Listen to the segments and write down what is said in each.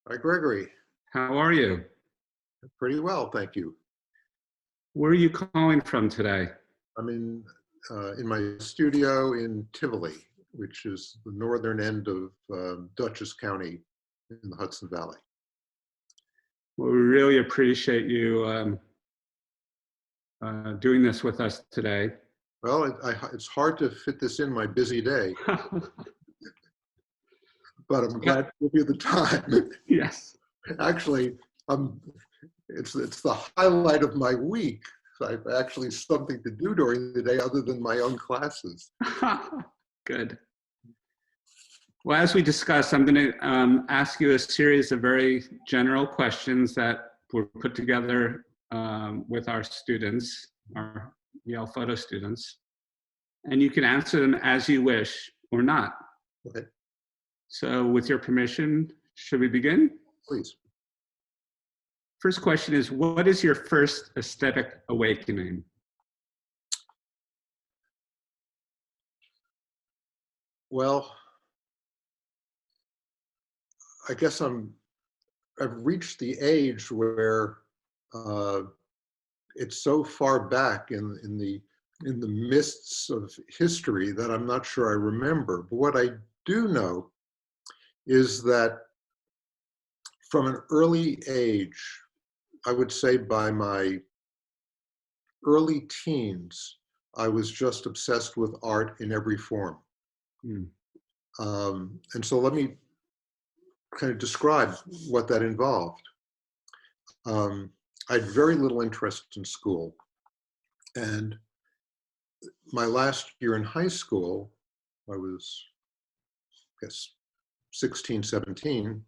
Hi, Gregory. How are you? Pretty well, thank you. Where are you calling from today? I'm in my studio in Tivoli, which is the northern end of Dutchess County in the Hudson Valley. Well, we really appreciate you doing this with us today. Well, it's hard to fit this in my busy day, but I'm glad to give you the time. Yes. Actually, it's the highlight of my week. So I've actually something to do during the day other than my own classes. Good. Well, as we discussed, I'm going to ask you a series of very general questions that were put together with our students, our Yale photo students, and you can answer them as you wish or not. Okay, So with your permission, should we begin? please. First question is, what is your first aesthetic awakening? Well, I guess I've reached the age where it's so far back in the mists of history that I'm not sure I remember. But what I do know is that from an early age, I would say by my early teens, I was just obsessed with art in every form. Mm. And so let me kind of describe what that involved. I had very little interest in school. And my last year in high school, I was, I guess, 16, 17.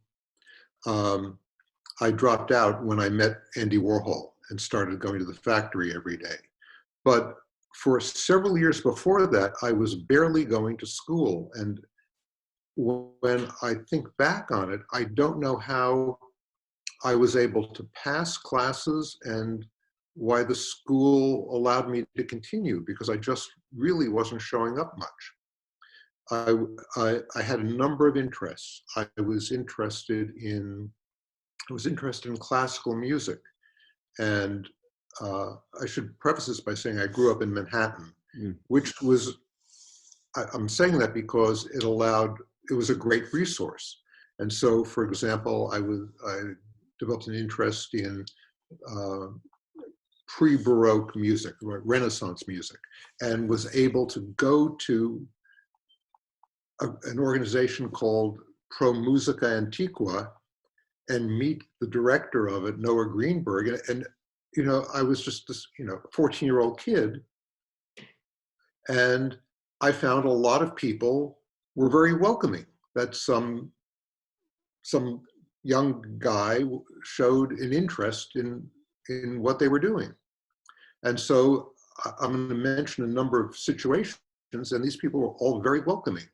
I dropped out when I met Andy Warhol and started going to the factory every day. But for several years before that, I was barely going to school. And when I think back on it, I don't know how I was able to pass classes and why the school allowed me to continue, because I just really wasn't showing up much. I had a number of interests. I was interested in classical music, and I should preface this by saying I grew up in Manhattan, which was, I'm saying that because it was a great resource. And so, for example, I developed an interest in pre-Baroque music, Renaissance music, and was able to go to an organization called Pro Musica Antiqua and meet the director of it, Noah Greenberg. And I was just this, 14-year-old kid. And I found a lot of people were very welcoming, that some young guy showed an interest in what they were doing. And so I'm going to mention a number of situations, and these people were all very welcoming.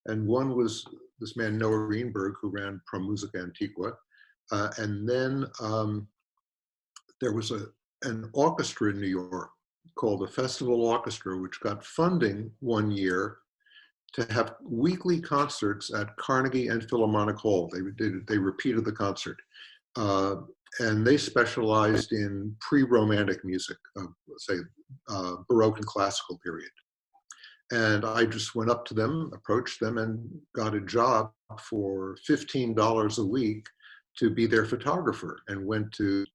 And one was this man, Noah Greenberg, who ran Pro Musica Antiqua. And then there was an orchestra in New York called the Festival Orchestra, which got funding one year to have weekly concerts at Carnegie and Philharmonic Hall. They repeated the concert. And they specialized in pre-Romantic music, say Baroque and classical period. And I just went up to them, approached them, and got a job for $15 a week to be their photographer, and went to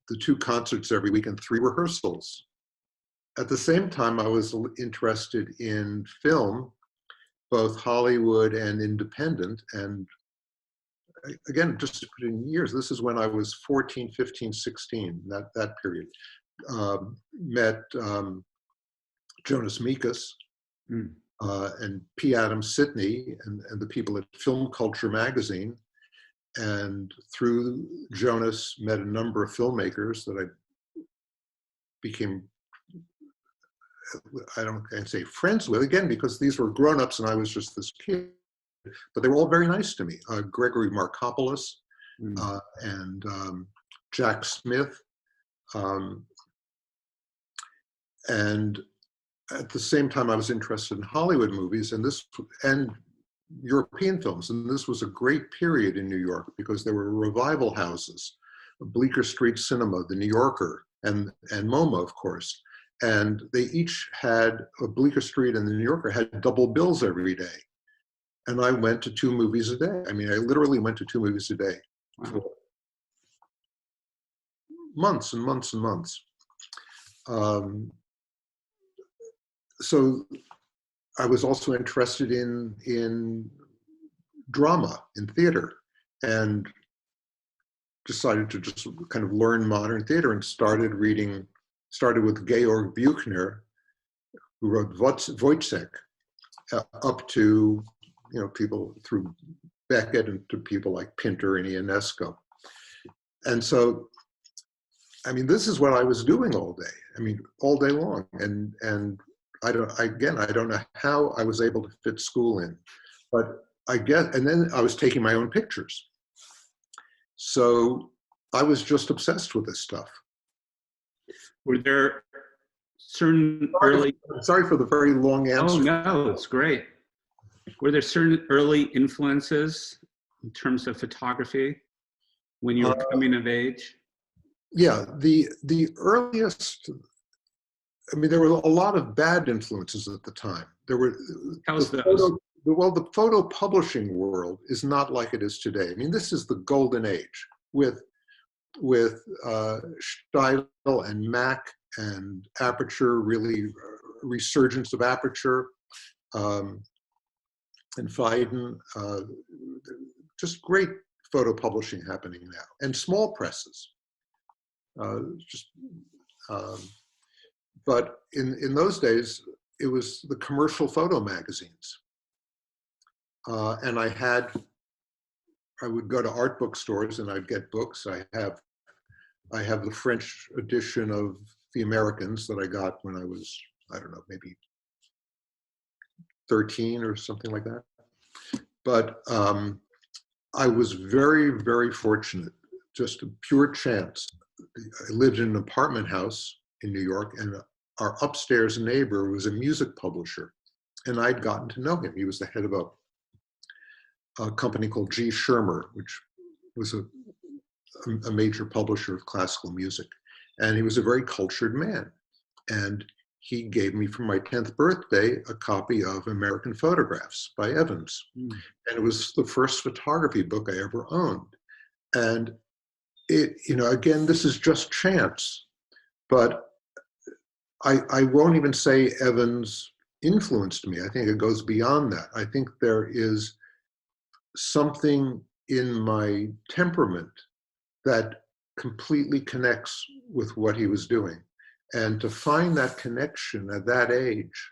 the 2 concerts every week and 3 rehearsals. At the same time, I was interested in film, both Hollywood and independent. And again, just to put in years, this is when I was 14, 15, 16, that period. Met Jonas Mekas and P. Adam Sidney and the people at Film Culture magazine. And through Jonas, met a number of filmmakers that I became, I can't say friends with, again, because these were grown-ups and I was just this kid, but they were all very nice to me. Gregory Markopoulos and Jack Smith. And at the same time, I was interested in Hollywood movies, and European films. And this was a great period in New York because there were revival houses, Bleecker Street Cinema, The New Yorker, and MoMA, of course. And they each had, Bleecker Street and The New Yorker had double bills every day. And I went to 2 movies a day. I mean, I literally went to 2 movies a day for months and months and months. So I was also interested in drama, in theater, and decided to just kind of learn modern theater and started with Georg Buchner, who wrote Wojciech, up to, you know, people through Beckett and to people like Pinter and Ionesco. And so, I mean, this is what I was doing all day. I mean, all day long. And I don't know how I was able to fit school in, but I guess, and then I was taking my own pictures. So I was just obsessed with this stuff. Were there certain early... Sorry for the very long answer. Oh, no, it's great. Were there certain early influences in terms of photography when you were coming of age? Yeah, the earliest, I mean, there were a lot of bad influences at the time. There were, the photo publishing world is not like it is today. I mean, this is the golden age with Steidl and Mack and Aperture, really resurgence of Aperture, and Phaidon, just great photo publishing happening now, and small presses. But in those days, it was the commercial photo magazines. And I would go to art bookstores and I'd get books. I have the French edition of The Americans that I got when I was, I don't know, maybe 13 or something like that. But I was very, very fortunate, just a pure chance. I lived in an apartment house in New York, and our upstairs neighbor was a music publisher, and I'd gotten to know him. He was the head of a company called G. Schirmer, which was a major publisher of classical music. And he was a very cultured man. And he gave me for my 10th birthday a copy of American Photographs by Evans. And it was the first photography book I ever owned. And it, you know, again, this is just chance, but I won't even say Evans influenced me. I think it goes beyond that. I think there is something in my temperament that completely connects with what he was doing. And to find that connection at that age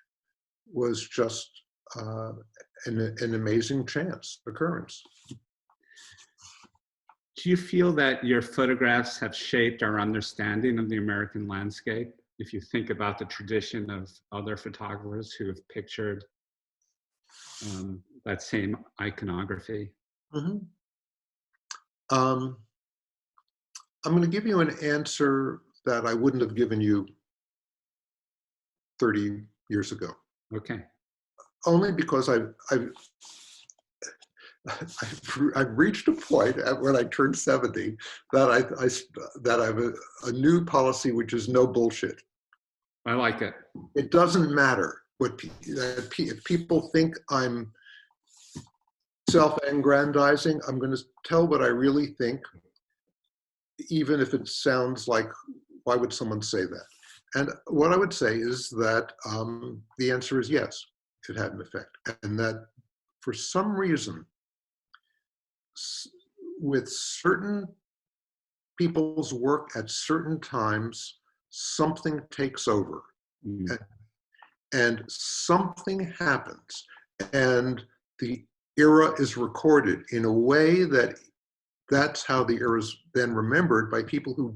was just an amazing occurrence. Do you feel that your photographs have shaped our understanding of the American landscape? If you think about the tradition of other photographers who have pictured that same iconography. Mm-hmm. I'm going to give you an answer that I wouldn't have given you 30 years ago. Okay. Only because I've reached a point when I turned 70 that I have a new policy, which is no bullshit. I like it. It doesn't matter what if people think I'm self-aggrandizing. I'm going to tell what I really think, even if it sounds like, why would someone say that? And what I would say is that the answer is yes, it had an effect. And that for some reason, with certain people's work at certain times, something takes over. And something happens. And the era is recorded in a way that's how the era is then remembered by people who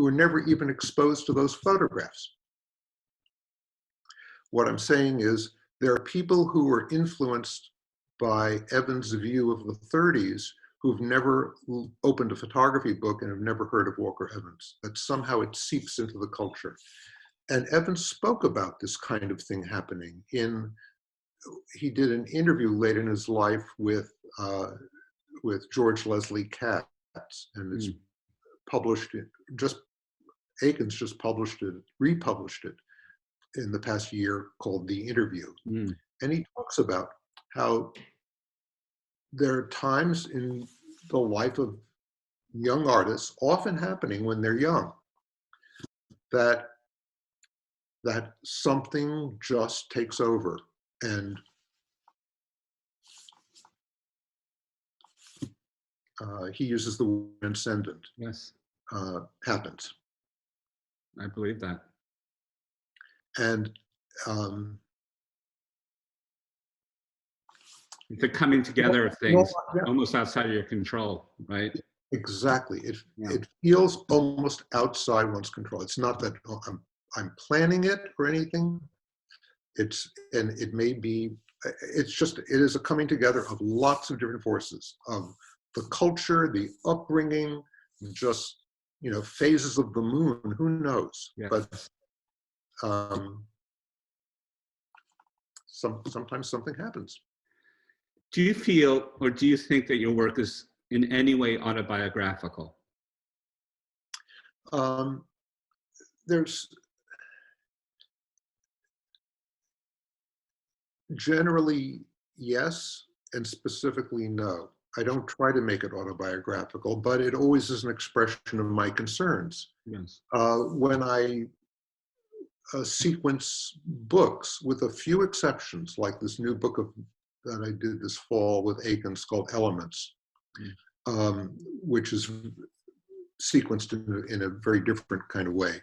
are never even exposed to those photographs. What I'm saying is there are people who were influenced by Evans' view of the 30s who've never opened a photography book and have never heard of Walker Evans, that somehow it seeps into the culture. And Evans spoke about this kind of thing happening in he did an interview late in his life with George Leslie Katz, and it's published. Aikens just republished it in the past year, called The Interview. And he talks about how there are times in the life of young artists, often happening when they're young, that something just takes over, and he uses the word transcendent. Yes. Happens. I believe that. And the coming together of things almost outside of your control, right? Exactly. It feels almost outside one's control. It's not that I'm planning it or anything. It is a coming together of lots of different forces, of the culture, the upbringing, just, phases of the moon, who knows? Yes. But sometimes something happens. Do you feel, or do you think that your work is in any way autobiographical? There's generally yes, and specifically no. I don't try to make it autobiographical, but it always is an expression of my concerns. Yes. When I sequence books, with a few exceptions, like this new book that I did this fall with Aikens called Elements, which is sequenced in a very different kind of way.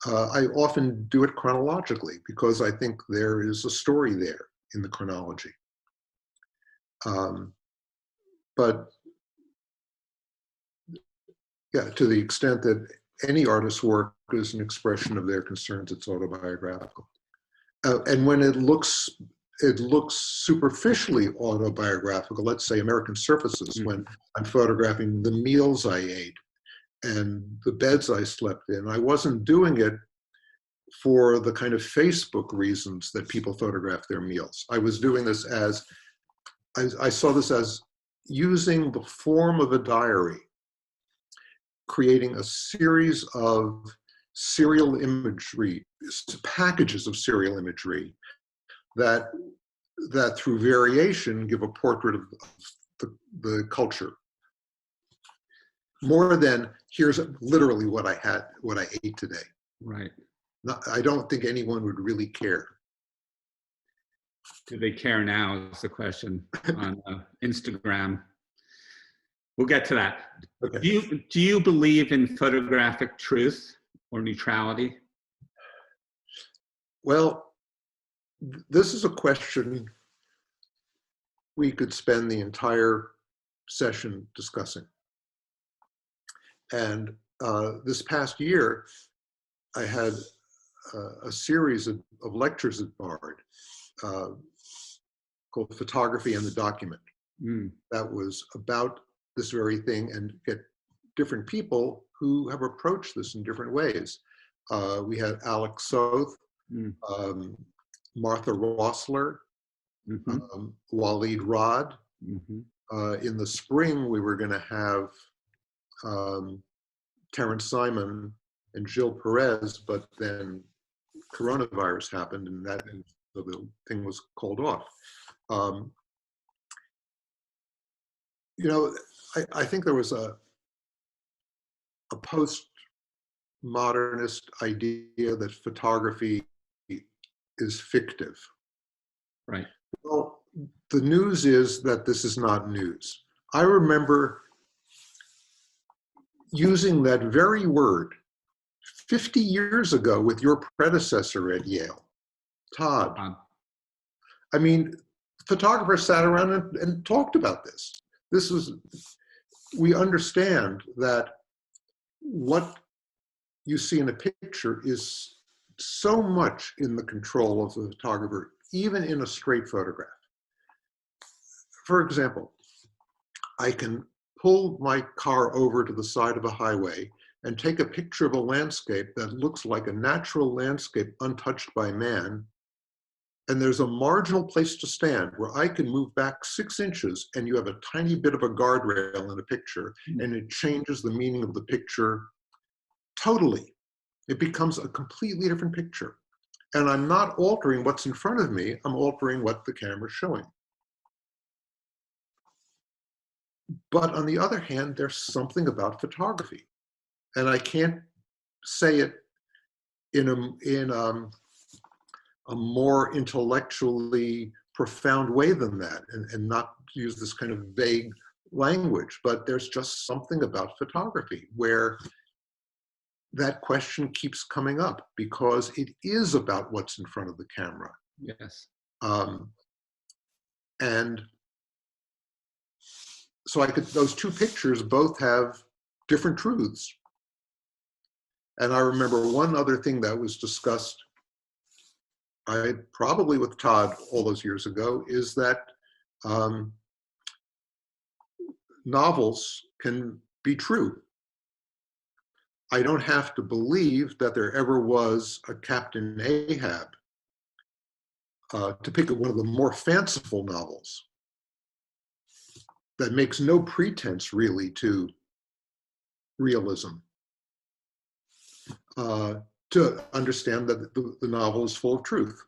I often do it chronologically because I think there is a story there in the chronology. But yeah, to the extent that any artist's work is an expression of their concerns, it's autobiographical. And when it looks superficially autobiographical, let's say American Surfaces, when I'm photographing the meals I ate and the beds I slept in, I wasn't doing it for the kind of Facebook reasons that people photograph their meals. I was doing this as, I saw this as using the form of a diary, creating a series of serial imagery, packages of serial imagery that through variation give a portrait of the culture. More than here's literally what I ate today. Right. I don't think anyone would really care. Do they care now is the question on Instagram. We'll get to that. Okay. Do you believe in photographic truth or neutrality? Well, this is a question we could spend the entire session discussing. And this past year, I had a series of lectures at Bard called Photography and the Document. That was about this very thing, and get different people who have approached this in different ways. We had Alex Soth, Martha Rossler, Waleed Rod. In the spring, we were going to have Terrence Simon and Jill Perez, but then coronavirus happened, and so the thing was called off. I think there was a postmodernist idea that photography is fictive. Right. Well, the news is that this is not news. I remember using that very word 50 years ago with your predecessor at Yale, Todd. I mean, photographers sat around and talked about this. We understand that what you see in a picture is so much in the control of the photographer, even in a straight photograph. For example, I can pull my car over to the side of a highway and take a picture of a landscape that looks like a natural landscape untouched by man, and there's a marginal place to stand where I can move back 6 inches and you have a tiny bit of a guardrail in a picture, and it changes the meaning of the picture totally. It becomes a completely different picture. And I'm not altering what's in front of me, I'm altering what the camera's showing. But on the other hand, there's something about photography. And I can't say it in a more intellectually profound way than that, and not use this kind of vague language, but there's just something about photography where that question keeps coming up because it is about what's in front of the camera. Yes. And so those two pictures both have different truths. And I remember one other thing that was discussed, probably with Todd all those years ago, is that novels can be true. I don't have to believe that there ever was a Captain Ahab, to pick one of the more fanciful novels that makes no pretense really to realism, to understand that the novel is full of truth.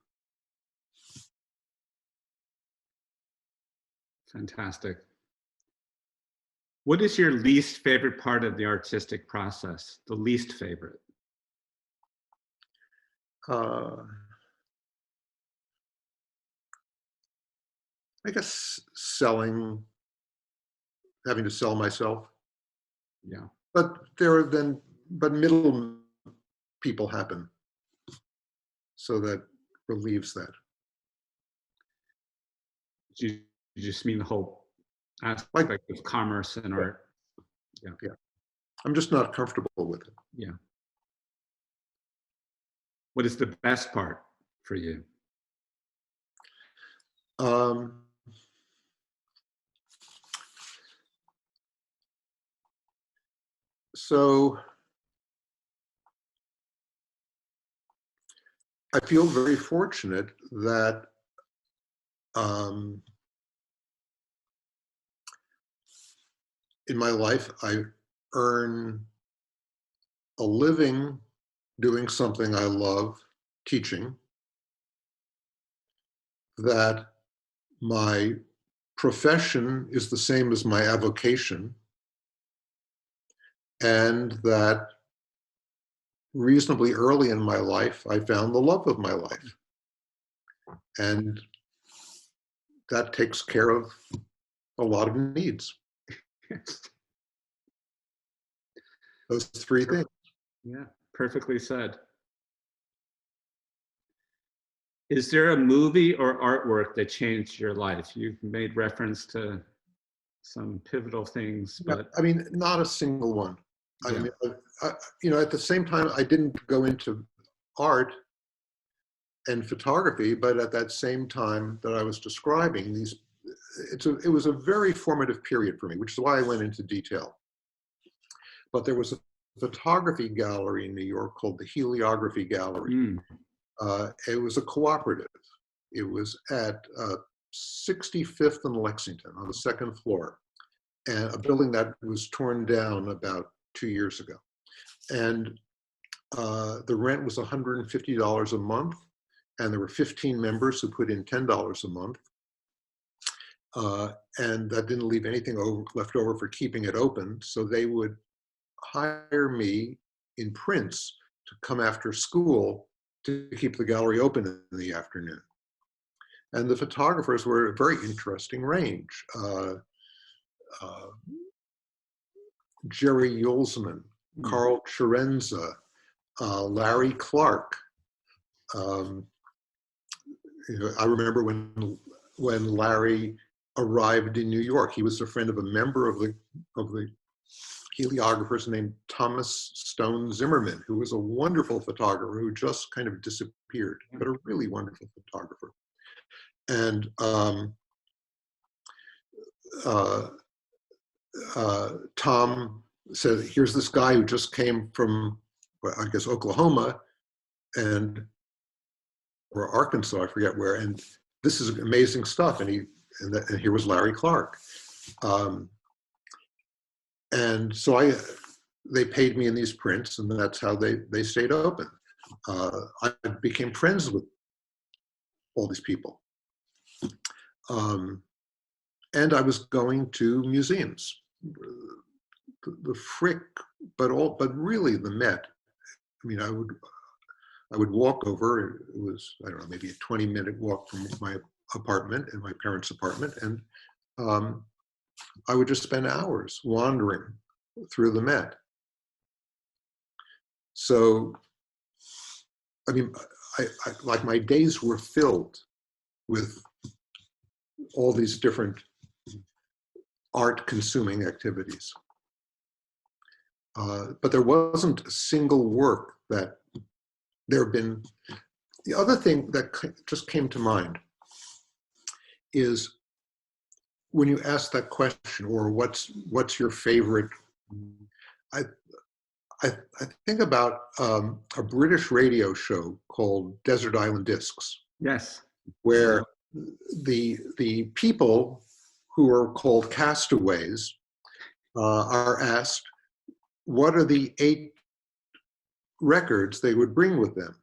Fantastic. What is your least favorite part of the artistic process? The least favorite? I guess having to sell myself. Yeah. But middle people happen. So that relieves that. You just mean the whole aspect of commerce and art. Yeah. Yeah. I'm just not comfortable with it. Yeah. What is the best part for you? So I feel very fortunate that in my life, I earn a living doing something I love, teaching, that my profession is the same as my avocation, and that reasonably early in my life, I found the love of my life. And that takes care of a lot of needs. Those 3 things. Yeah, perfectly said. Is there a movie or artwork that changed your life? You've made reference to some pivotal things, but I mean, not a single one. Yeah. I mean, at the same time, I didn't go into art and photography, but at that same time that I was describing it was a very formative period for me, which is why I went into detail. But there was a photography gallery in New York called the Heliography Gallery. It was a cooperative. It was at 65th and Lexington on the 2nd floor, and a building that was torn down about 2 years ago. And the rent was $150 a month, and there were 15 members who put in $10 a month. And that didn't leave anything left over for keeping it open. So they would hire me in prints to come after school to keep the gallery open in the afternoon. And the photographers were a very interesting range. Jerry Yulesman, Carl Chirenza, Larry Clark. I remember when Larry arrived in New York, he was a friend of a member of the heliographers named Thomas Stone Zimmerman, who was a wonderful photographer who just kind of disappeared, but a really wonderful photographer. And Tom said, here's this guy who just came from, I guess, Oklahoma, and or Arkansas, I forget where, and this is amazing stuff. And here was Larry Clark. And so they paid me in these prints, and that's how they stayed open. I became friends with all these people. And I was going to museums, the Frick, but really the Met. I mean, I would walk over. It was, I don't know, maybe a 20-minute walk from my apartment and my parents' apartment, and I would just spend hours wandering through the Met. So, I mean, I like my days were filled with all these different art-consuming activities. But there wasn't a single work that there have been. The other thing that just came to mind is when you ask that question, or what's your favorite? I think about a British radio show called Desert Island Discs. Yes. Where the people who are called castaways are asked what are the 8 records they would bring with them,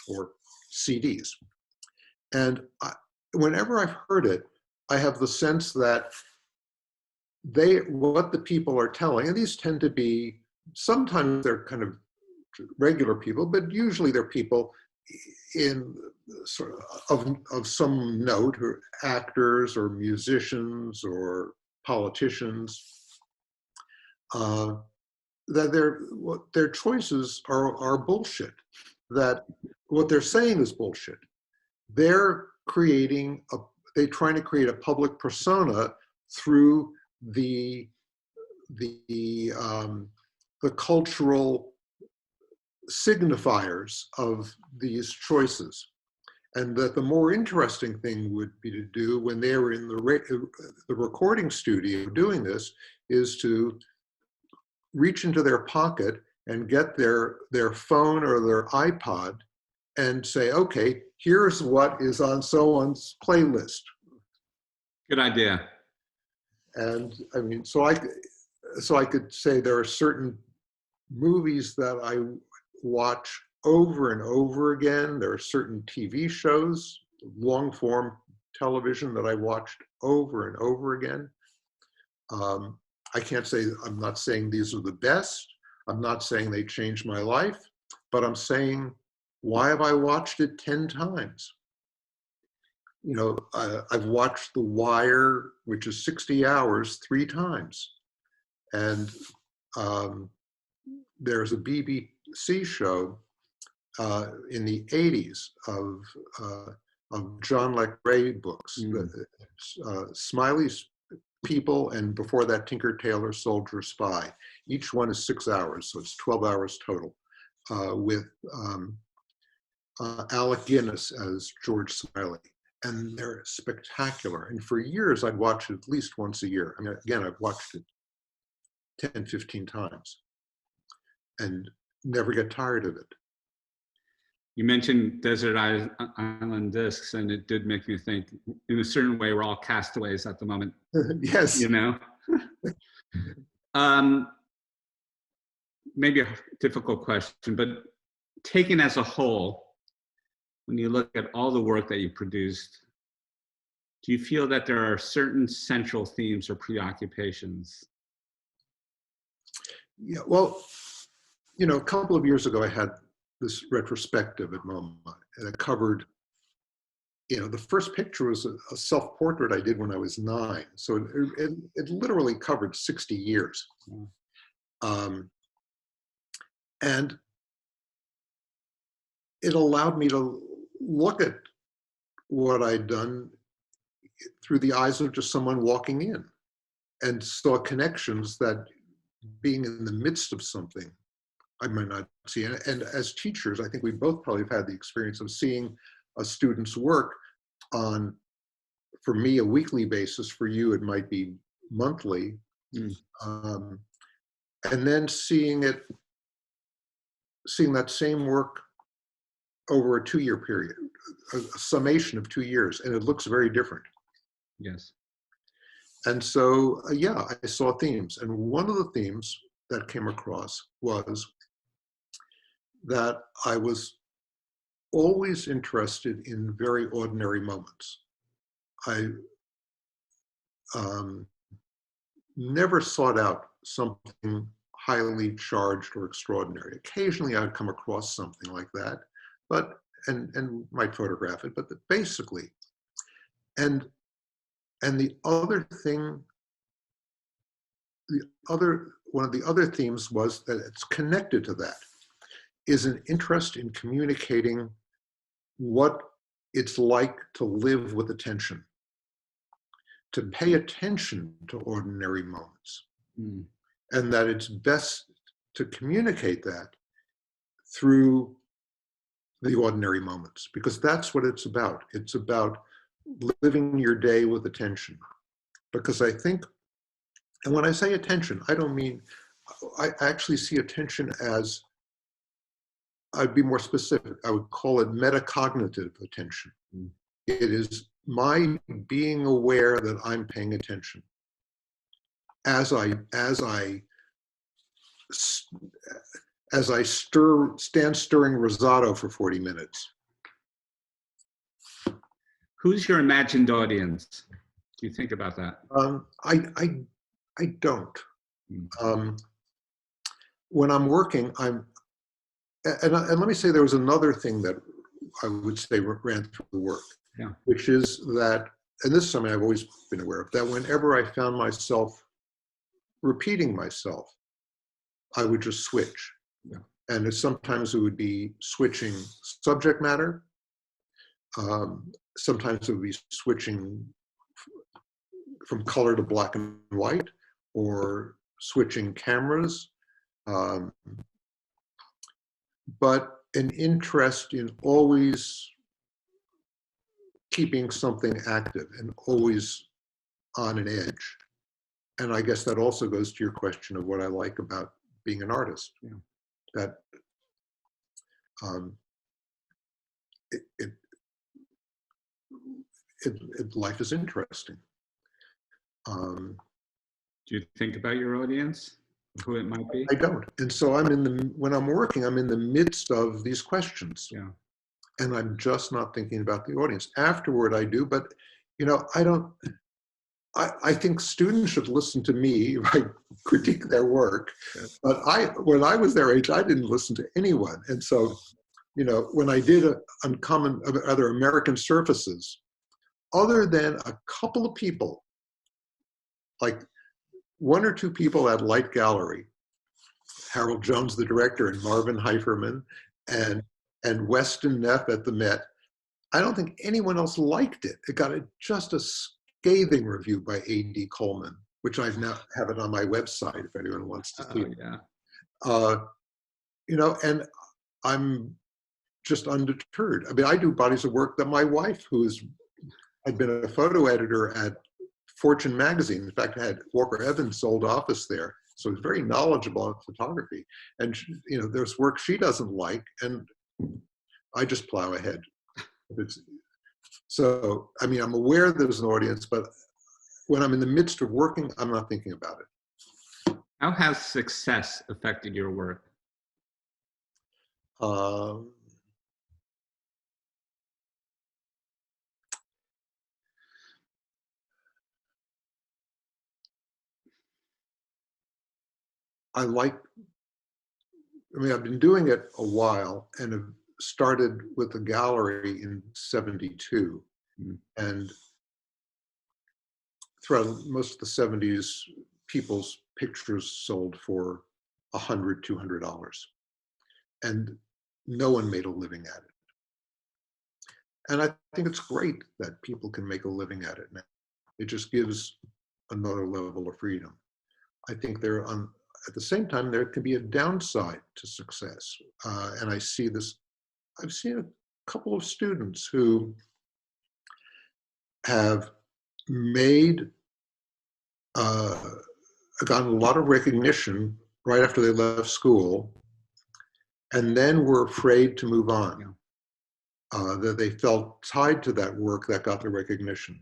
or CDs. And whenever I've heard it, I have the sense that what the people are telling, and these tend to be, sometimes they're kind of regular people, but usually they're people in sort of some note, or actors or musicians or politicians, that their choices are bullshit, that what they're saying is bullshit. They're trying to create a public persona through the cultural signifiers of these choices. And that the more interesting thing would be to do when they were in the recording studio doing this is to reach into their pocket and get their phone or their iPod and say, okay, here's what is on so-and-so's playlist. Good idea. And I mean, so I could say there are certain movies that I watch over and over again. There are certain TV shows, long form television, that I watched over and over again. I can't say, I'm not saying these are the best. I'm not saying they changed my life, but I'm saying, why have I watched it 10 times? You know, I've watched The Wire, which is 60 hours, 3 times. And there's a BBC show in the 80s of John Le Carre books, Smiley's People, and before that, Tinker, Tailor, Soldier, Spy. Each one is 6 hours, so it's 12 hours total, with Alec Guinness as George Smiley. And they're spectacular. And for years, I'd watch it at least once a year. I mean, again, I've watched it 10, 15 times and never get tired of it. You mentioned Desert Island Discs, and it did make me think, in a certain way, we're all castaways at the moment. Yes. You know? Maybe a difficult question, but taken as a whole, when you look at all the work that you produced, do you feel that there are certain central themes or preoccupations? Yeah, well, you know, a couple of years ago, I had this retrospective at MoMA, and it covered, you know, the first picture was a self-portrait I did when I was 9. So it literally covered 60 years. And it allowed me to look at what I'd done through the eyes of just someone walking in, and saw connections that, being in the midst of something, I might not see. And as teachers, I think we both probably have had the experience of seeing a student's work on, for me, a weekly basis. For you, it might be monthly. And then seeing that same work over a 2-year period, a summation of 2 years, and it looks very different. Yes. And so, yeah, I saw themes. And one of the themes that came across was that I was always interested in very ordinary moments. I never sought out something highly charged or extraordinary. Occasionally I'd come across something like that, but, and might photograph it, but basically, and the other thing, one of the other themes was that it's connected to that, is an interest in communicating what it's like to live with attention, to pay attention to ordinary moments. Mm. And that it's best to communicate that through the ordinary moments, because that's what it's about. It's about living your day with attention. Because I think, and when I say attention, I don't mean, I actually see attention as, I'd be more specific, I would call it metacognitive attention. Mm. It is my being aware that I'm paying attention as I stand stirring risotto for 40 minutes. Who's your imagined audience? Do you think about that? I don't. Mm. When I'm working, and let me say there was another thing that I would say ran through the work, Yeah. which is that, and this is something I've always been aware of, that whenever I found myself repeating myself, I would just switch. Yeah. And sometimes it would be switching subject matter. Sometimes it would be switching from color to black and white, or switching cameras. But an interest in always keeping something active and always on an edge. And I guess that also goes to your question of what I like about being an artist. Yeah. That life is interesting. Do you think about your audience, who it might be? I don't. And so when I'm working, I'm in the midst of these questions. Yeah. And I'm just not thinking about the audience. Afterward, I do, but I think students should listen to me if I critique their work. Yeah. But when I was their age, I didn't listen to anyone. And so, when I did Uncommon Other American Surfaces, other than a couple of people, like 1 or 2 people at Light Gallery, Harold Jones, the director, and Marvin Heiferman, and Weston Neff at the Met, I don't think anyone else liked it. It got just a scathing review by A.D. Coleman, which I've now have it on my website if anyone wants to see it. Yeah. And I'm just undeterred. I mean, I do bodies of work that my wife, I'd been a photo editor at Fortune magazine. In fact, I had Walker Evans' old office there. So he's very knowledgeable on photography. And, there's work she doesn't like, and I just plow ahead. So, I mean, I'm aware there's an audience, but when I'm in the midst of working, I'm not thinking about it. How has success affected your work? I've been doing it a while, and have started with a gallery in '72. Mm. And throughout most of the '70s, people's pictures sold for $100, $200. And no one made a living at it. And I think it's great that people can make a living at it now. It just gives another level of freedom. I think at the same time, there can be a downside to success. And I see this, I've seen a couple of students who have gotten a lot of recognition right after they left school, and then were afraid to move on. Yeah. that they felt tied to that work that got the recognition.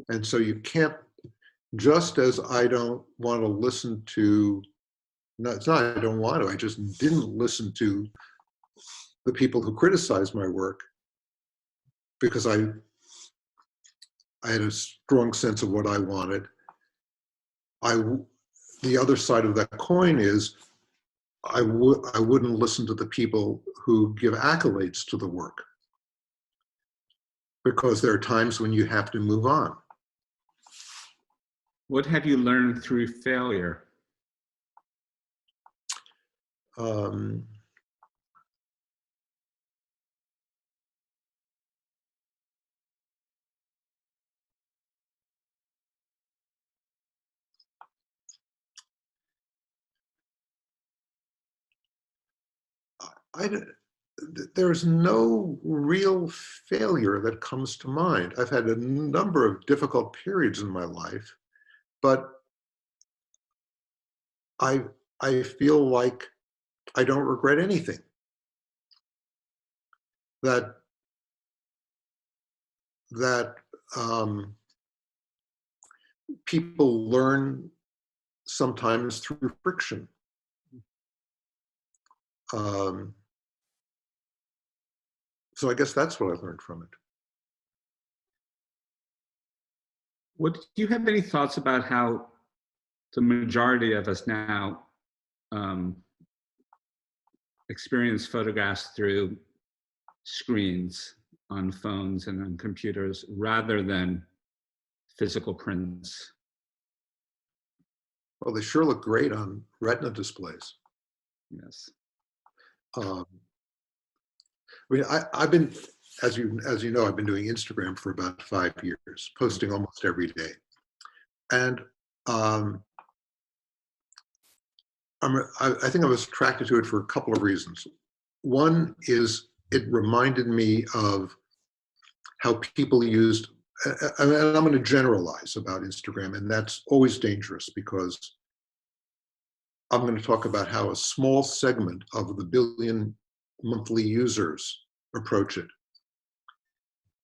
And so you can't, just as I don't want to listen to, no, it's not I don't want to, I just didn't listen to the people who criticized my work because I had a strong sense of what I wanted. The other side of that coin is I wouldn't listen to the people who give accolades to the work, because there are times when you have to move on. What have you learned through failure? Um, there's no real failure that comes to mind. I've had a number of difficult periods in my life, but I feel like I don't regret anything. That people learn sometimes through friction. So I guess that's what I learned from it. Do you have any thoughts about how the majority of us now experience photographs through screens on phones and on computers rather than physical prints? Well, they sure look great on retina displays. Yes. I mean, I've been, as you know, I've been doing Instagram for about 5 years, posting almost every day. And I think I was attracted to it for a couple of reasons. One is it reminded me of how people used, and I'm going to generalize about Instagram, and that's always dangerous because I'm going to talk about how a small segment of the billion monthly users approach it.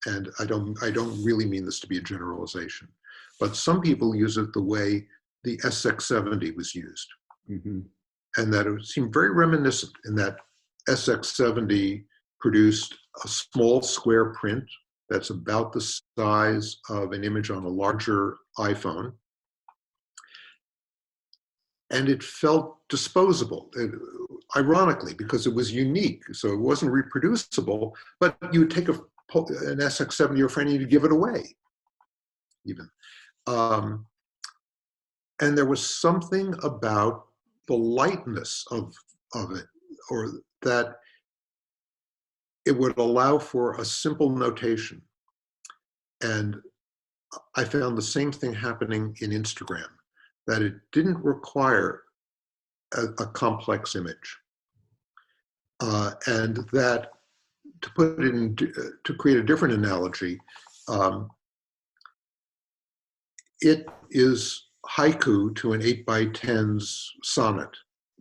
And I don't really mean this to be a generalization, but some people use it the way the SX70 was used. Mm-hmm. And that it seemed very reminiscent in that SX70 produced a small square print that's about the size of an image on a larger iPhone. And it felt disposable, ironically, because it was unique. So it wasn't reproducible, but you would take an SX70 your friend and you'd give it away, even. And there was something about the lightness of it, or that it would allow for a simple notation. And I found the same thing happening in Instagram, that it didn't require a complex image. And that, to put it in, to create a different analogy, it is haiku to an 8x10's sonnet.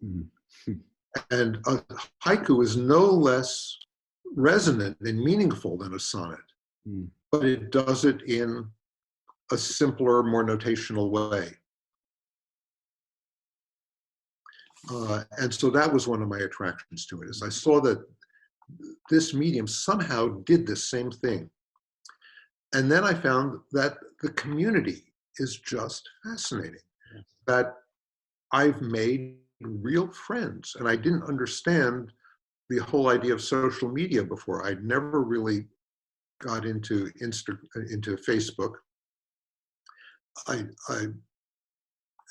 Mm-hmm. And a haiku is no less resonant and meaningful than a sonnet, but it does it in a simpler, more notational way. And so that was one of my attractions to it, is I saw that this medium somehow did this same thing. And then I found that the community is just fascinating, that I've made real friends. And I didn't understand the whole idea of social media before. I'd never really got into Facebook.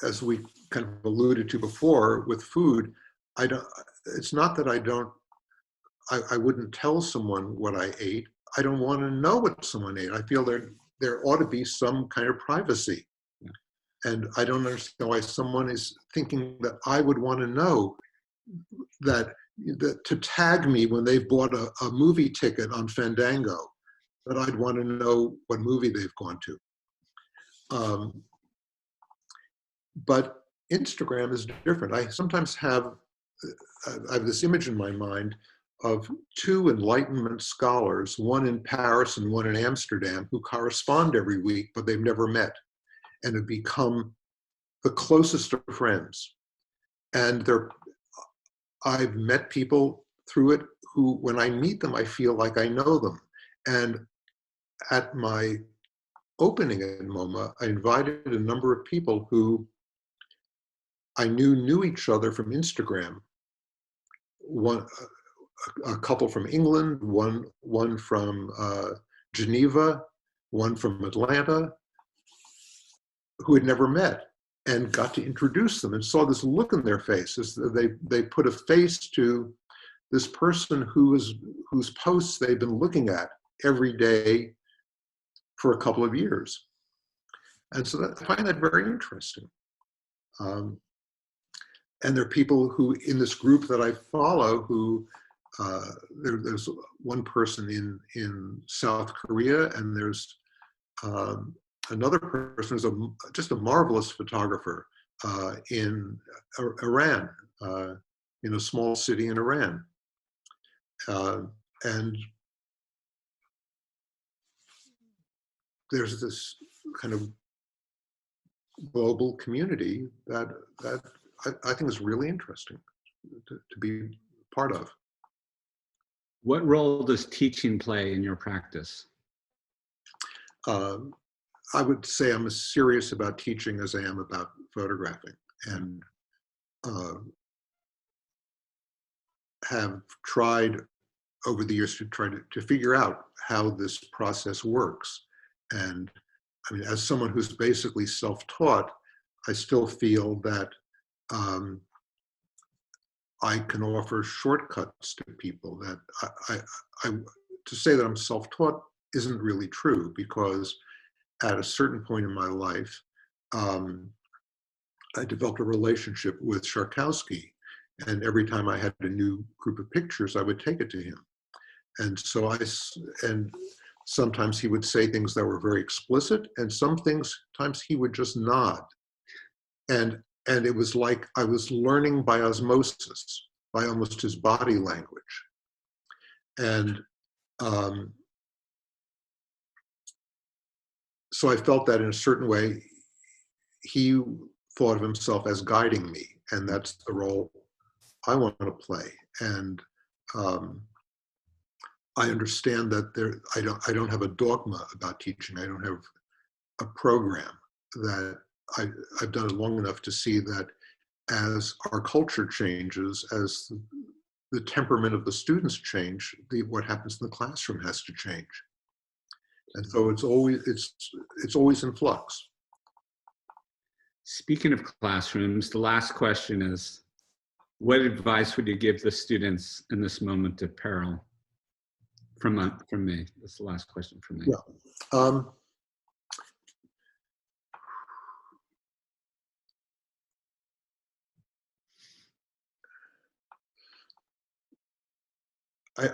As we kind of alluded to before with food, it's not that I wouldn't tell someone what I ate. I don't want to know what someone ate. I feel there ought to be some kind of privacy. Yeah. And I don't understand why someone is thinking that I would want to know that to tag me when they've bought a movie ticket on Fandango, that I'd want to know what movie they've gone to. But Instagram is different. I sometimes have this image in my mind of two Enlightenment scholars, one in Paris and one in Amsterdam, who correspond every week, but they've never met and have become the closest of friends. And I've met people through it who, when I meet them, I feel like I know them. And at my opening at MoMA, I invited a number of people who I knew each other from Instagram. A couple from England, one from Geneva, one from Atlanta, who had never met, and got to introduce them and saw this look in their faces. They put a face to this person whose posts they've been looking at every day for a couple of years. And so I find that very interesting. And there are people who, in this group that I follow, who there's one person in South Korea, and there's another person who's just a marvelous photographer in Iran, in a small city in Iran. And there's this kind of global community that I think is really interesting to be part of. What role does teaching play in your practice? I would say I'm as serious about teaching as I am about photographing, and have tried over the years to try to figure out how this process works. And I mean, as someone who's basically self-taught, I still feel that I can offer shortcuts to people. That to say that I'm self-taught isn't really true, because at a certain point in my life, I developed a relationship with Sharkowski, and every time I had a new group of pictures, I would take it to him. And so and sometimes he would say things that were very explicit, and sometimes he would just nod. And it was like I was learning by osmosis, by almost his body language. And so I felt that in a certain way, he thought of himself as guiding me, and that's the role I want to play. And I understand that I don't have a dogma about teaching. I don't have a program. That I've done it long enough to see that as our culture changes, as the temperament of the students change, what happens in the classroom has to change. And so it's always in flux. Speaking of classrooms, the last question is, what advice would you give the students in this moment of peril? From me. That's the last question from me. Yeah.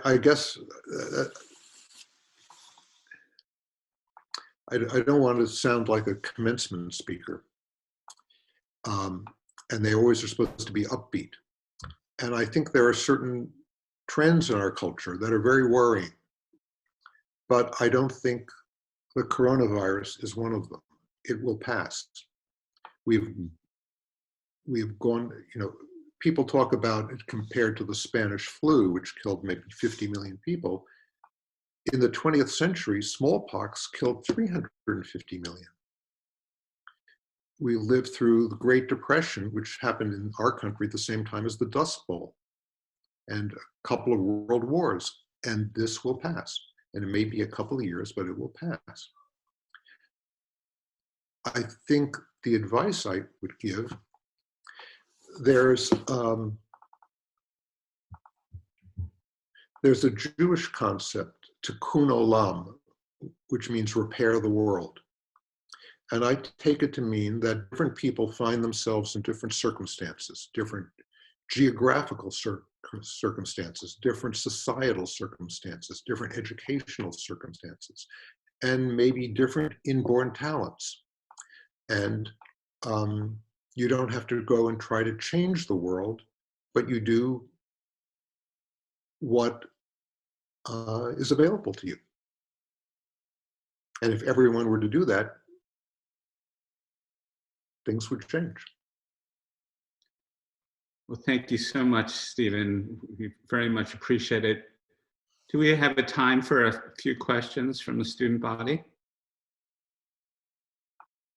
I guess I don't want to sound like a commencement speaker. And they always are supposed to be upbeat. And I think there are certain trends in our culture that are very worrying. But I don't think the coronavirus is one of them. It will pass. We've gone, people talk about it compared to the Spanish flu, which killed maybe 50 million people. In the 20th century, smallpox killed 350 million. We lived through the Great Depression, which happened in our country at the same time as the Dust Bowl, and a couple of world wars, and this will pass. And it may be a couple of years, but it will pass. I think the advice I would give, there's a Jewish concept, tikkun olam, which means repair the world. And I take it to mean that different people find themselves in different circumstances, different geographical circumstances, different societal circumstances, different educational circumstances, and maybe different inborn talents. And you don't have to go and try to change the world, but you do what is available to you. And if everyone were to do that, things would change. Well, thank you so much, Stephen. We very much appreciate it. Do we have a time for a few questions from the student body?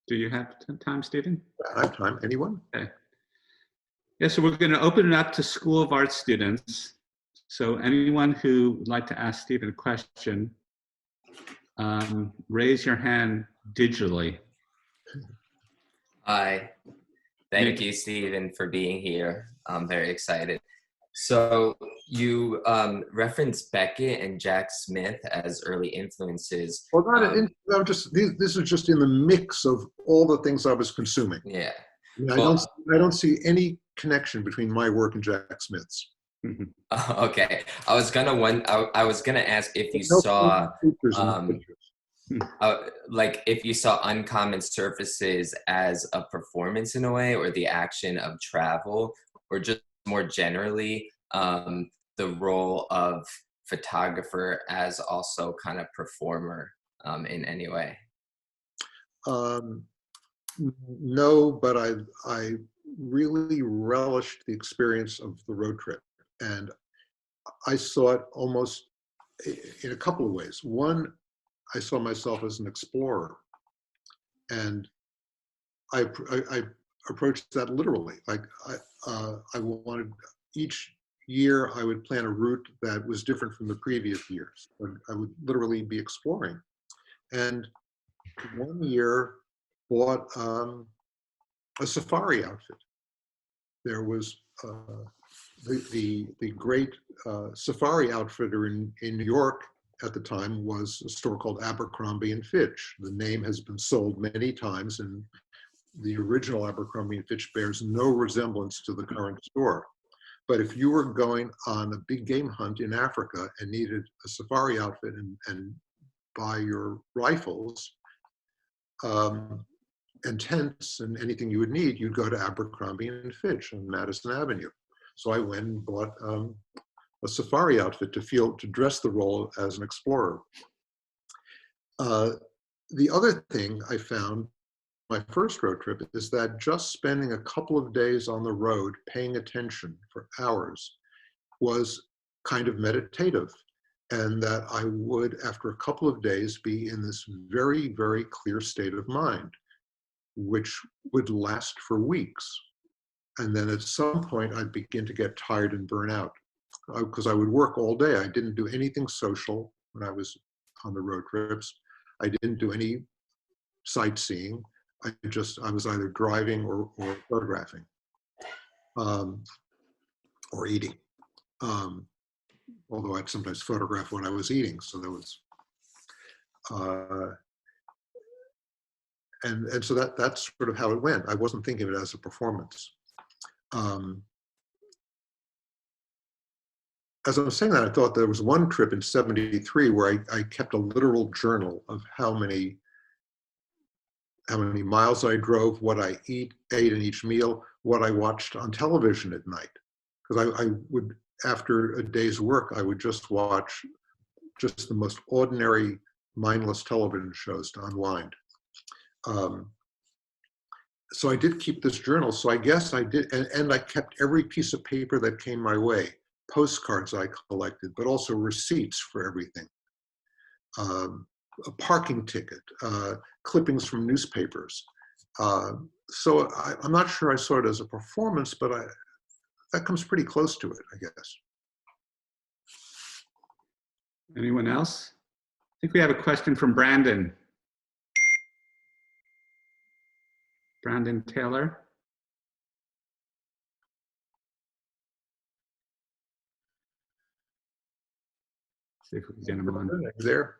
Do you have time, Stephen? I have time. Anyone? Okay. Yeah, so we're going to open it up to School of Art students. So anyone who would like to ask Stephen a question, raise your hand digitally. Hi, thank you, Stephen, for being here. I'm very excited. So you referenced Beckett and Jack Smith as early influences. Well, this is just in the mix of all the things I was consuming. Yeah. I don't see any connection between my work and Jack Smith's. Okay, I was gonna ask if you saw like if you saw Uncommon Surfaces as a performance in a way, or the action of travel, or just more generally the role of photographer as also kind of performer in any way. No, but I really relished the experience of the road trip, and I saw it almost in a couple of ways. One, I saw myself as an explorer, and I approached that literally. Like I wanted, each year I would plan a route that was different from the previous years. I would literally be exploring. And one year bought a safari outfit. There was the great safari outfitter in New York at the time was a store called Abercrombie and Fitch. The name has been sold many times, and the original Abercrombie and Fitch bears no resemblance to the current store. But if you were going on a big game hunt in Africa and needed a safari outfit and buy your rifles and tents and anything you would need, you'd go to Abercrombie and Fitch on Madison Avenue. So I went and bought a safari outfit to dress the role as an explorer. The other thing I found my first road trip is that just spending a couple of days on the road, paying attention for hours, was kind of meditative. And that I would, after a couple of days, be in this very, very clear state of mind, which would last for weeks. And then at some point, I'd begin to get tired and burn out because I would work all day. I didn't do anything social when I was on the road trips. I didn't do any sightseeing. I was either driving or photographing or eating. Although I'd sometimes photograph when I was eating, so there was, and so that's sort of how it went. I wasn't thinking of it as a performance. As I was saying that, I thought there was one trip in '73 where I kept a literal journal of how many miles I drove, what I ate in each meal, what I watched on television at night. Because I would, after a day's work, I would just watch just the most ordinary, mindless television shows to unwind. So I did keep this journal. So I guess I did, and I kept every piece of paper that came my way, postcards I collected, but also receipts for everything. A parking ticket, clippings from newspapers. So I'm not sure I saw it as a performance, but that comes pretty close to it, I guess. Anyone else? I think we have a question from Brandon. Brandon Taylor. See if we can get him on. There.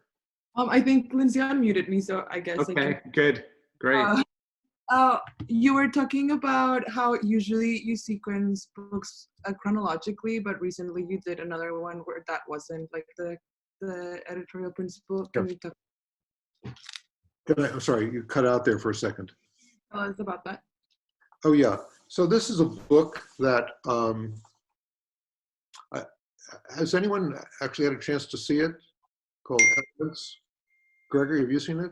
I think Lindsay unmuted me, so I guess. Okay, good, great. You were talking about how usually you sequence books chronologically, but recently you did another one where that wasn't like the editorial principle. Can you talk? I'm sorry, you cut out there for a second. It's about that. Oh yeah. So this is a book that has anyone actually had a chance to see it? Called Evidence. Gregory, have you seen it?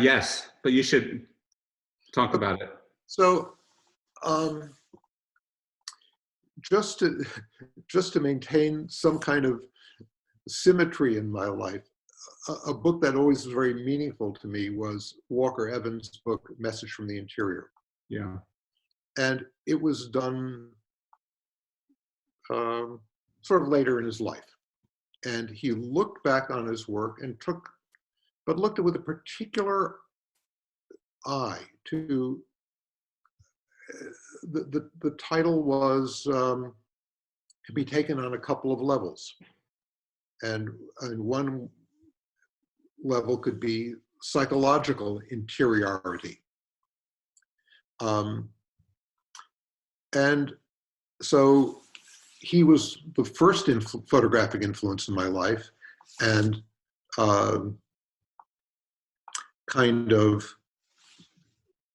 Yes, but you should talk about it. So just to maintain some kind of symmetry in my life, a book that always was very meaningful to me was Walker Evans' book, Message from the Interior. Yeah. And it was done sort of later in his life. And he looked back on his work and looked at it with a particular eye to, the title was, could be taken on a couple of levels. And one level could be psychological interiority. And so he was the first photographic influence in my life, and kind of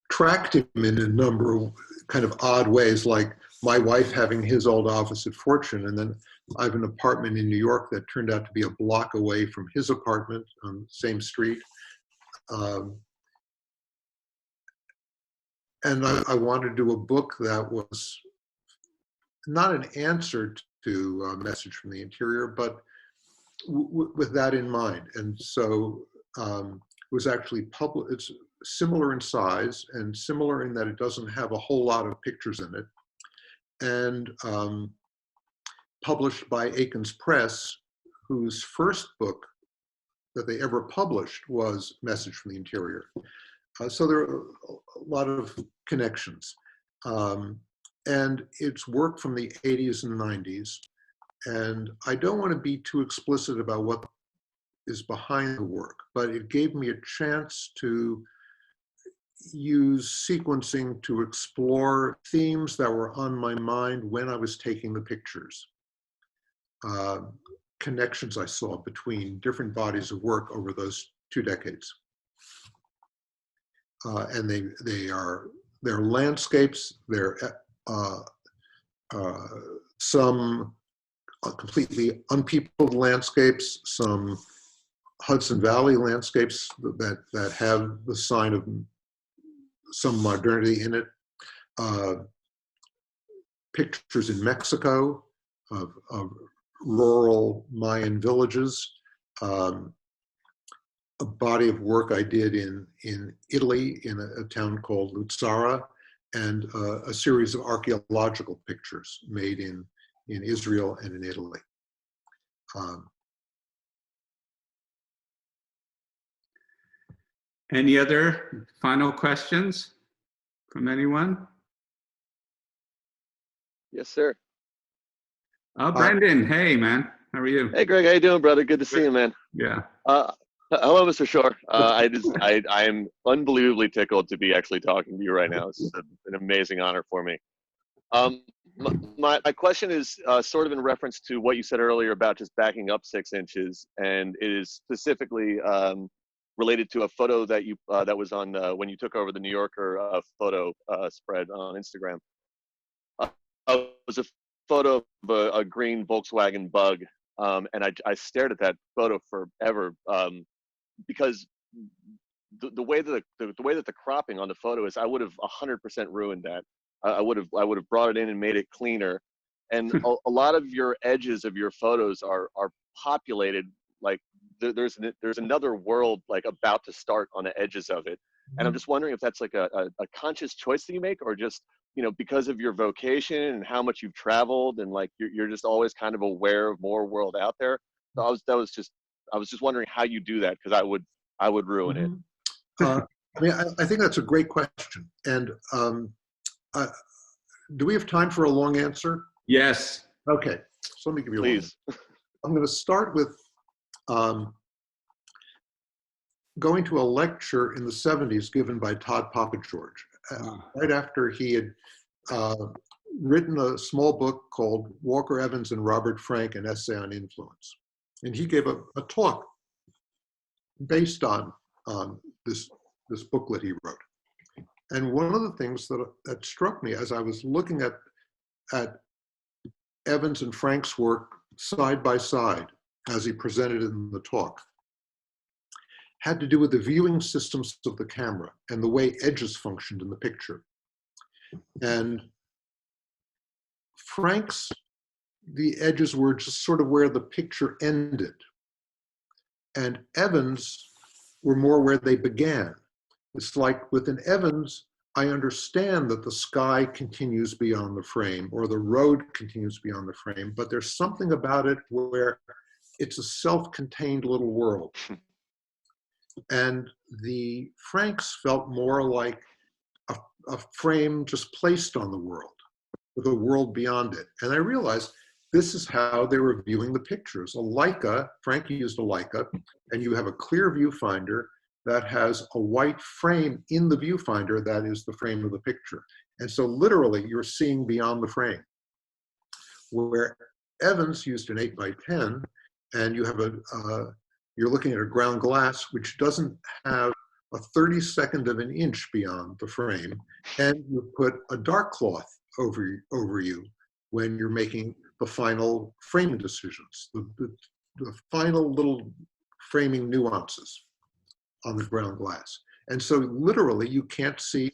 tracked him in a number of kind of odd ways, like my wife having his old office at Fortune, and then I have an apartment in New York that turned out to be a block away from his apartment on the same street. And I wanted to do a book that was not an answer to a Message from the Interior, but with that in mind. And so it was actually published. It's similar in size and similar in that it doesn't have a whole lot of pictures in it. And published by Akins Press, whose first book that they ever published was Message from the Interior. So there are a lot of connections. And it's work from the 80s and 90s. And I don't want to be too explicit about what is behind the work, but it gave me a chance to use sequencing to explore themes that were on my mind when I was taking the pictures. Connections I saw between different bodies of work over those 2 decades. And they're landscapes, they're some completely unpeopled landscapes, some Hudson Valley landscapes that have the sign of some modernity in it. Pictures in Mexico of rural Mayan villages. A body of work I did in Italy in a town called Luzzara, and a series of archaeological pictures made in Israel and in Italy. Any other final questions from anyone? Yes, sir. Oh, Brendan, hey man, how are you? Hey, Greg, how you doing, brother? Good to see you, man. Yeah. Hello, Mr. Shore. I'm unbelievably tickled to be actually talking to you right now. It's an amazing honor for me. My question is sort of in reference to what you said earlier about just backing up 6 inches, and it is specifically related to a photo that you that was on when you took over the New Yorker photo spread on Instagram. It was a photo of a green Volkswagen Bug, and I stared at that photo forever because the way that the cropping on the photo is, I would have 100% ruined that. I would have brought it in and made it cleaner. And a lot of your edges of your photos are populated, like there's another world like about to start on the edges of it. And I'm just wondering if that's like a conscious choice that you make, or just, you know, because of your vocation and how much you've traveled, and like you're just always kind of aware of more world out there. So I was just wondering how you do that, because I would ruin it. I mean, I think that's a great question. And do we have time for a long answer? Yes. Okay, so let me give you Please. I'm going to start with going to a lecture in the 70s given by Todd Papageorge, right after he had written a small book called Walker Evans and Robert Frank, an Essay on Influence. And he gave a talk based on this booklet he wrote. And one of the things that struck me as I was looking at Evans and Frank's work side by side, as he presented in the talk, had to do with the viewing systems of the camera and the way edges functioned in the picture. And Frank's, the edges were just sort of where the picture ended. And Evans were more where they began. It's like with an Evans, I understand that the sky continues beyond the frame or the road continues beyond the frame, but there's something about it where it's a self-contained little world. And the Franks felt more like a frame just placed on the world, with a world beyond it. And I realized this is how they were viewing the pictures. A Leica, Frank used a Leica, and you have a clear viewfinder that has a white frame in the viewfinder that is the frame of the picture. And so literally you're seeing beyond the frame. Where Evans used an 8x10, and you have you're looking at a ground glass which doesn't have a 32nd of an inch beyond the frame, and you put a dark cloth over you when you're making the final framing decisions, the final little framing nuances on the ground glass. And so literally you can't see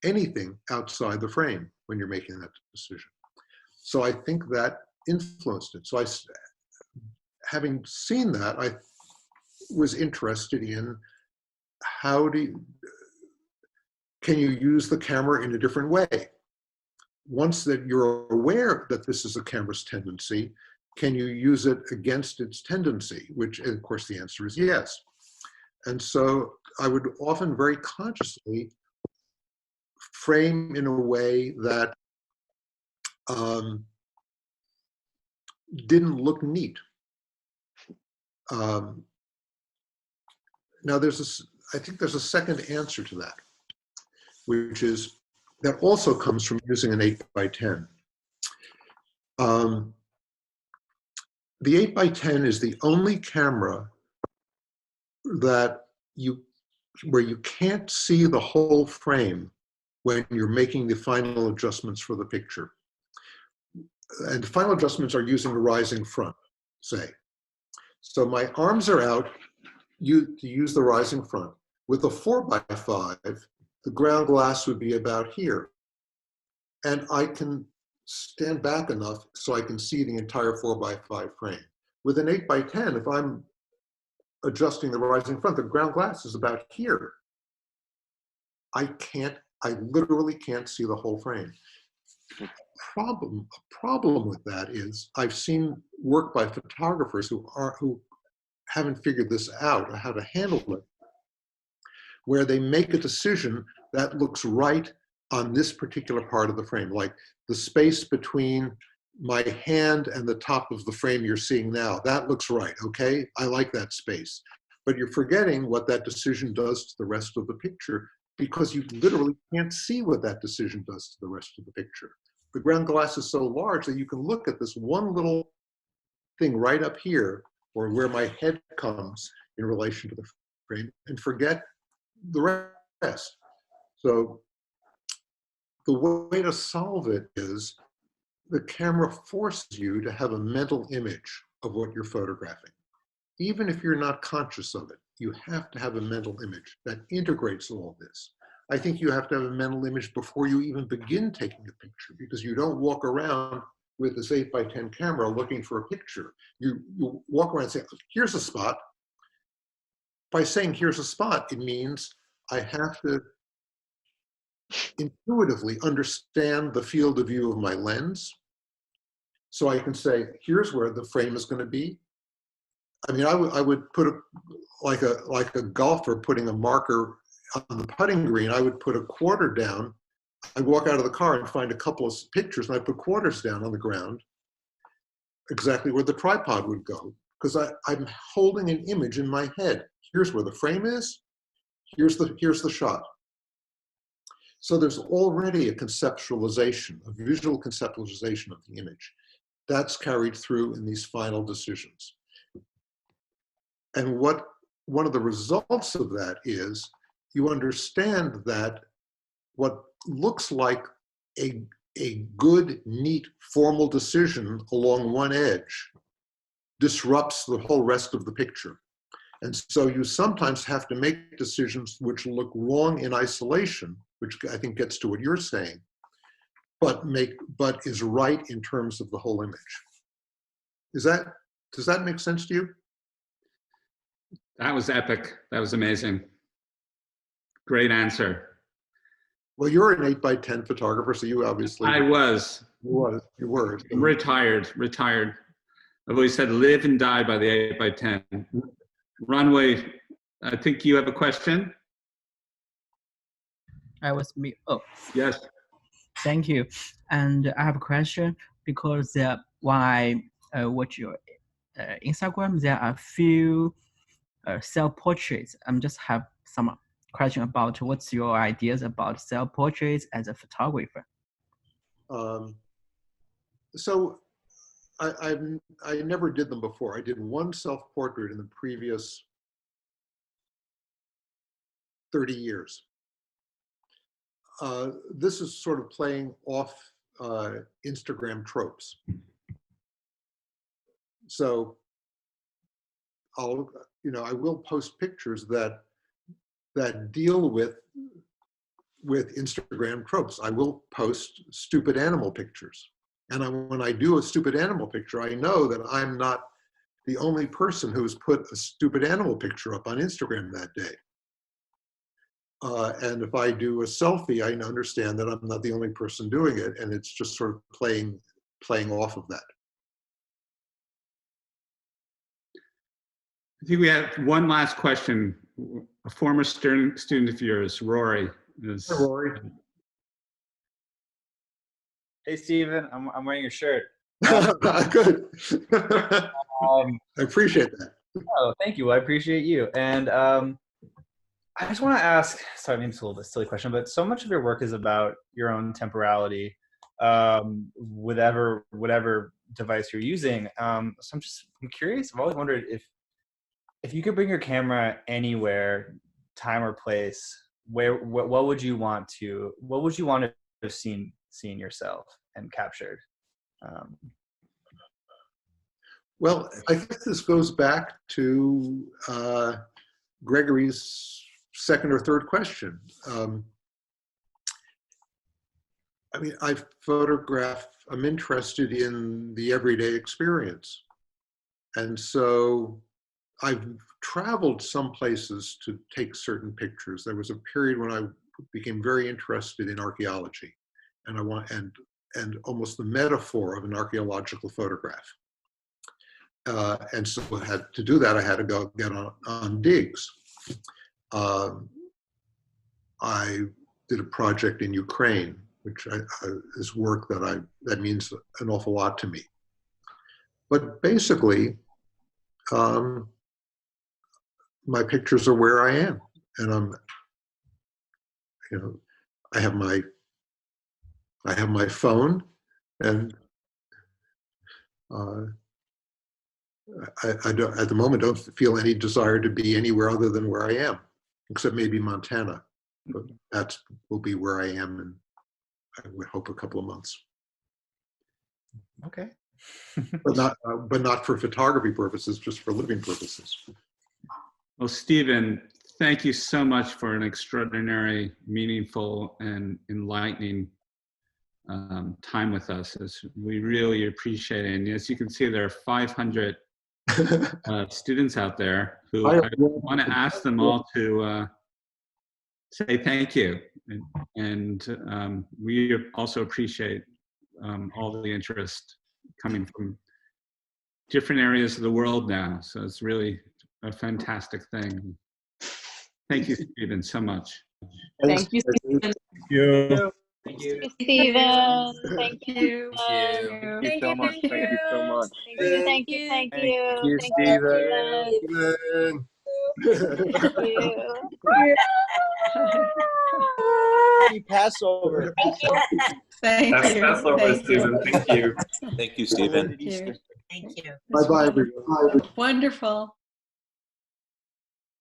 anything outside the frame when you're making that decision. So I think that influenced it. So having seen that, I was interested in can you use the camera in a different way? Once that you're aware that this is a camera's tendency, can you use it against its tendency? Which, of course, the answer is yes. And so I would often very consciously frame in a way that didn't look neat. Now I think there's a second answer to that, which is that also comes from using an 8x10. The 8x10 is the only camera that where you can't see the whole frame when you're making the final adjustments for the picture. And the final adjustments are using a rising front, say. So my arms are out to use the rising front. With a 4x5, the ground glass would be about here. And I can stand back enough so I can see the entire 4x5 frame. With an 8x10, if I'm adjusting the rising front, the ground glass is about here. I literally can't see the whole frame. A problem with that is I've seen work by photographers who haven't figured this out, how to handle it, where they make a decision that looks right on this particular part of the frame, like the space between my hand and the top of the frame you're seeing now. That looks right, okay? I like that space. But you're forgetting what that decision does to the rest of the picture because you literally can't see what that decision does to the rest of the picture. The ground glass is so large that you can look at this one little thing right up here, or where my head comes in relation to the frame, and forget the rest. So the way to solve it is the camera forces you to have a mental image of what you're photographing. Even if you're not conscious of it, you have to have a mental image that integrates all this. I think you have to have a mental image before you even begin taking a picture, because you don't walk around with this 8x10 camera looking for a picture. You walk around and say, here's a spot. By saying here's a spot, it means I have to intuitively understand the field of view of my lens. So I can say, here's where the frame is going to be. I mean, I would put like a golfer putting a marker on the putting green, I would put a quarter down. I'd walk out of the car and find a couple of pictures, and I'd put quarters down on the ground, exactly where the tripod would go, because I'm holding an image in my head. Here's where the frame is. Here's the shot. So there's already a conceptualization, a visual conceptualization of the image. That's carried through in these final decisions. And one of the results of that is you understand that what looks like a good, neat, formal decision along one edge disrupts the whole rest of the picture. And so you sometimes have to make decisions which look wrong in isolation, which I think gets to what you're saying, but is right in terms of the whole image. Does that make sense to you? That was epic. That was amazing. Great answer. Well, you're an 8x10 photographer, so you obviously. I was. You were. Retired. I've always said live and die by the 8x10. Runway, I think you have a question? I was me. Oh, yes. Thank you. And I have a question because when I watch your Instagram, there are a few self-portraits. I'm just have some question about what's your ideas about self-portraits as a photographer. So I never did them before. I did one self-portrait in the previous 30 years. This is sort of playing off Instagram tropes. So I will post pictures that deal with Instagram tropes. I will post stupid animal pictures. And when I do a stupid animal picture, I know that I'm not the only person who's put a stupid animal picture up on Instagram that day. And if I do a selfie, I understand that I'm not the only person doing it, and it's just sort of playing off of that. I think we have one last question. A former student of yours, Rory. Hi, Rory. Hey, Stephen, I'm wearing your shirt. Good. I appreciate that. Oh, thank you. Well, I appreciate you. And I just want to ask, sorry, maybe it's a little bit silly question, but so much of your work is about your own temporality, whatever device you're using. So I'm curious. I've always wondered if you could bring your camera anywhere, time or place, what would you want to have seen yourself and captured? Well, I think this goes back to Gregory's second or third question. I mean, I'm interested in the everyday experience. And so I've traveled some places to take certain pictures. There was a period when I became very interested in archaeology, and and almost the metaphor of an archaeological photograph. And so to do that, I had to go get on digs. I did a project in Ukraine, which is work that means an awful lot to me. But basically, my pictures are where I am, and I have my phone, and I don't, at the moment, don't feel any desire to be anywhere other than where I am, except maybe Montana. But that will be where I am in, I would hope, a couple of months. Okay. but not for photography purposes, just for living purposes. Well, Stephen, thank you so much for an extraordinary, meaningful, and enlightening time with us. We really appreciate it. And as you can see, there are 500 students out there who I want to ask them all to say thank you. And we also appreciate all the interest coming from different areas of the world now. So it's really a fantastic thing. Thank you, Stephen, so much. Thank you, Stephen. Thank you. Thank you, Stephen. Thank you. Thank you so much. Thank you so much. Thank you. Thank you, Stephen. Happy Passover. Thank you. Passover, Stephen. Thank you. Thank you, Stephen. Thank you. Bye-bye, everyone. Wonderful.